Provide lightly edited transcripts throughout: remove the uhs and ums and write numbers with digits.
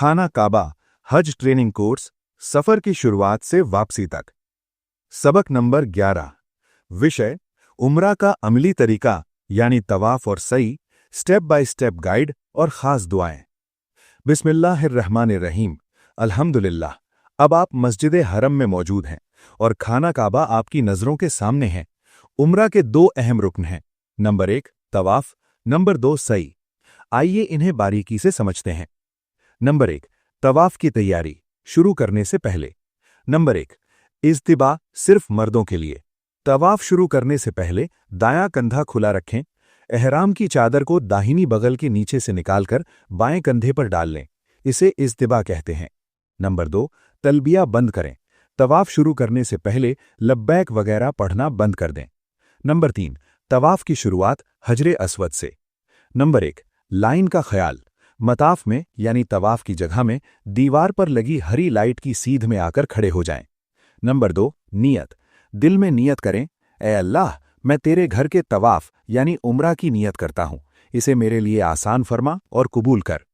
खाना काबा हज training course, सफर की शुरुआत से वापसी तक। सबक नंबर 11। विषय उम्रा का अमली तरीका यानी तवाफ और सई, स्टेप बाय स्टेप गाइड और खास दुआएं। बिस्मिल्लाहिर्रहमानिर्रहीम। अल्हम्दुलिल्लाह। अब आप मस्जिद हरम में मौजूद हैं और खाना काबा आपकी नजरों के सामने है। उम्रा के दो अहम रुकन हैं, नंबर 1 तवाफ, नंबर 2 सई। आइए इन्हें बारीकी से समझते हैं। नंबर 1 तवाफ की तैयारी शुरू करने से पहले। नंबर 1 इज्तिबा सिर्फ मर्दों के लिए। तवाफ शुरू करने से पहले दायां कंधा खुला रखें। एहराम की चादर को दाहिनी बगल के नीचे से निकालकर बाएं कंधे पर डाल लें, इसे इज्तिबा कहते हैं। नंबर 2 तलबिया बंद करें। तवाफ शुरू करने से पहले लब्बैक वगैरह पढ़ना बंद कर दें। नंबर 3 तवाफ की शुरुआत हजरे अस्वद से। नंबर 1 लाइन का ख्याल। मताफ में यानी तवाफ की जगह में दीवार पर लगी हरी लाइट की सीध में आकर खड़े हो जाएं। नंबर 2 नियत। दिल में नियत करें, ए अल्लाह, मैं तेरे घर के तवाफ यानी उम्रा की नियत करता हूं, इसे मेरे लिए आसान फरमा और कबूल कर।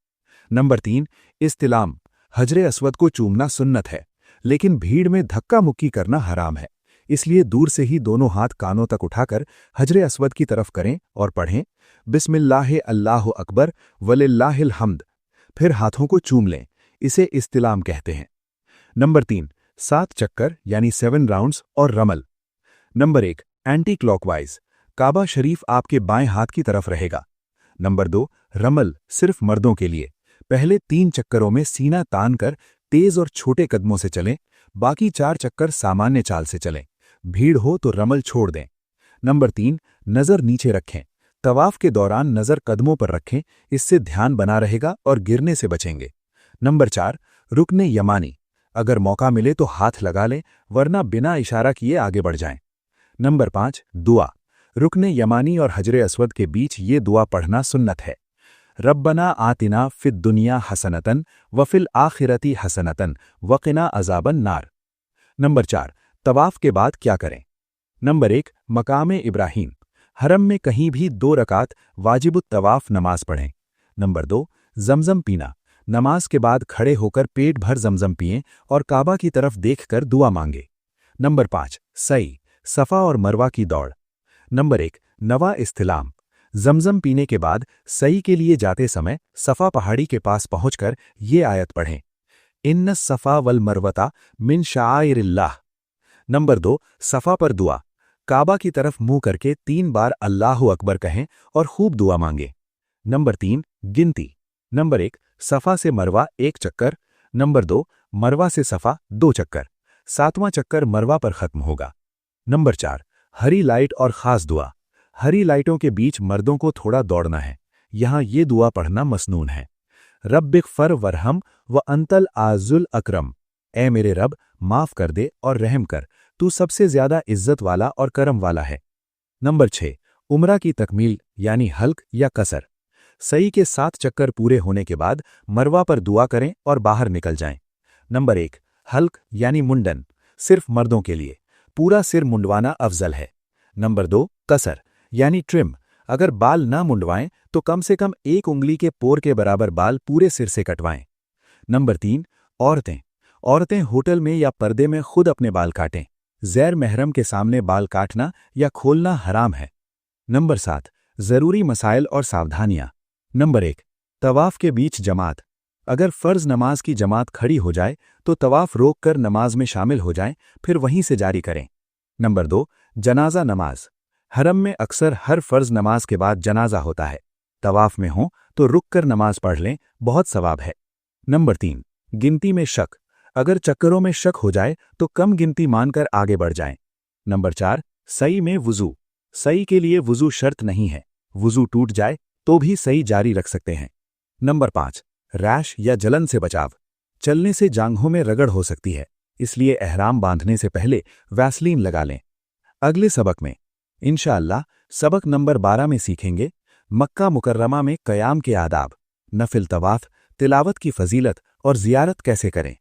नंबर 3 इस्तिलाम। हजरे अस्वद को चूमना सुन्नत है, लेकिन भीड़ में धक्का मुक्की करना हराम है, इसलिए दूर से ही दोनों हाथ कानों तक उठाकर हजरे अस्वद की तरफ करें और पढ़ें बिस्मिल्लाह अल्लाहु अकबर वलिल्लाहिल हम्द। फिर हाथों को चूम लें, इसे इस्तिलाम कहते हैं। नंबर 3 7 चक्कर यानी 7 राउंड्स और रमल। Number 1 anticlockwise. काबा शरीफ आपके बाएं हाथ की तरफ रहेगा। नंबर 2 रमल सिर्फ मर्दों के लिए। पहले 3 चक्करों में सीना तान कर तेज और छोटे कदमों से चलें, बाकी 4 चक्कर सामान्य चाल से चलें। भीड़ हो तो रमल छोड़ दें। नंबर 3 नजर नीचे रखें। तवाफ के दौरान नजर कदमों पर रखें, इससे ध्यान बना रहेगा और गिरने से बचेंगे। नंबर 4 रुकने यमानी। अगर मौका मिले तो हाथ लगा लें, वरना बिना इशारा किए आगे बढ़ जाएं। नंबर 5 दुआ। रुकने यमानी और हजरे अस्वद के बीच ये दुआ पढ़ना सुन्नत है। रब्बना आतिना फिद दुनिया हसनतन वफिल आखिरती हसनतन वक़िना अज़ाबन नार। नंबर 4 तवाफ के बाद क्या करें। नंबर 1 मकाम इब्राहीम। हरम में कहीं भी 2 रकात वाजिबुत तवाफ नमाज पढ़ें। नंबर 2 जमजम पीना। नमाज के बाद खड़े होकर पेट भर जमजम पिएं और काबा की तरफ देखकर दुआ मांगे। नंबर 5 सई, सफ़ा और मरवा की दौड़। नंबर 1 नवा इस्तिलाम। जमजम पीने के बाद सई के लिए जाते समय सफ़ा पहाड़ी के पास पहुंचकर ये आयत पढ़ें, इन्न सफ़ा वल मरवता मिन शाआइरिल्लाह। नंबर 2 सफ़ा पर दुआ। काबा की तरफ मुंह करके 3 बार अल्लाहु अकबर कहें और खूब दुआ मांगे। नंबर 3 गिनती। नंबर 1 सफ़ा से मरवा 1 चक्कर। नंबर 2 मरवा से सफ़ा 2 चक्कर। 7वां चक्कर मरवा पर खत्म होगा। नंबर 4 हरी लाइट और ख़ास दुआ। हरी लाइटों के बीच मर्दों को थोड़ा दौड़ना है। यहां ये दुआ पढ़ना मसनून है, रब्बिग़फ़र वरहम व अंतल आज़ुल अकरम। ए मेरे रब, माफ़ कर दे और रहम कर, तू सबसे ज्यादा इज्जत वाला और करम वाला है। नंबर 6 उम्रा की तकमील यानी हल्क या कसर। सई के 7 चक्कर पूरे होने के बाद मरवा पर दुआ करें और बाहर निकल जाएं। नंबर 1 हल्क यानी मुंडन, सिर्फ मर्दों के लिए, पूरा सिर मुंडवाना अफजल है। नंबर 2 कसर यानी ट्रिम। अगर बाल ना मुंडवाएं तो कम से कम 1 उंगली के पोर के बराबर बाल पूरे सिर से कटवाएं। नंबर 3 औरतें। औरतें होटल में या पर्दे में खुद अपने बाल काटें। गैर महरम के सामने बाल काटना या खोलना हराम है। नंबर 7 जरूरी मसाइल और सावधानियां। नंबर 1 तवाफ के बीच जमात। अगर फर्ज नमाज की जमात खड़ी हो जाए तो तवाफ रोक कर नमाज में शामिल हो जाएं, फिर वहीं से जारी करें। नंबर 2 जनाजा नमाज। हरम में अक्सर हर फर्ज नमाज के बाद जनाजा होता है। तवाफ में हो तो रुक कर नमाज पढ़ लें, बहुत सवाब है। नंबर 3 गिनती में शक। अगर चक्करों में शक हो जाए तो कम गिनती मानकर आगे बढ़ जाएं। नंबर 4 सई में वुजू। सई के लिए वुजू शर्त नहीं है, वुजू टूट जाए तो भी सई जारी रख सकते हैं। नंबर 5 रैश या जलन से बचाव। चलने से जांघों में रगड़ हो सकती है, इसलिए एहराम बांधने से पहले वैसलीन लगा लें। अगले सबक में इंशाअल्लाह सबक नंबर 12 में सीखेंगे मक्का मुकर्रमा में क़याम के आदाब, नफिल तवाफ, तिलावत की फजीलत और ज़ियारत कैसे करें।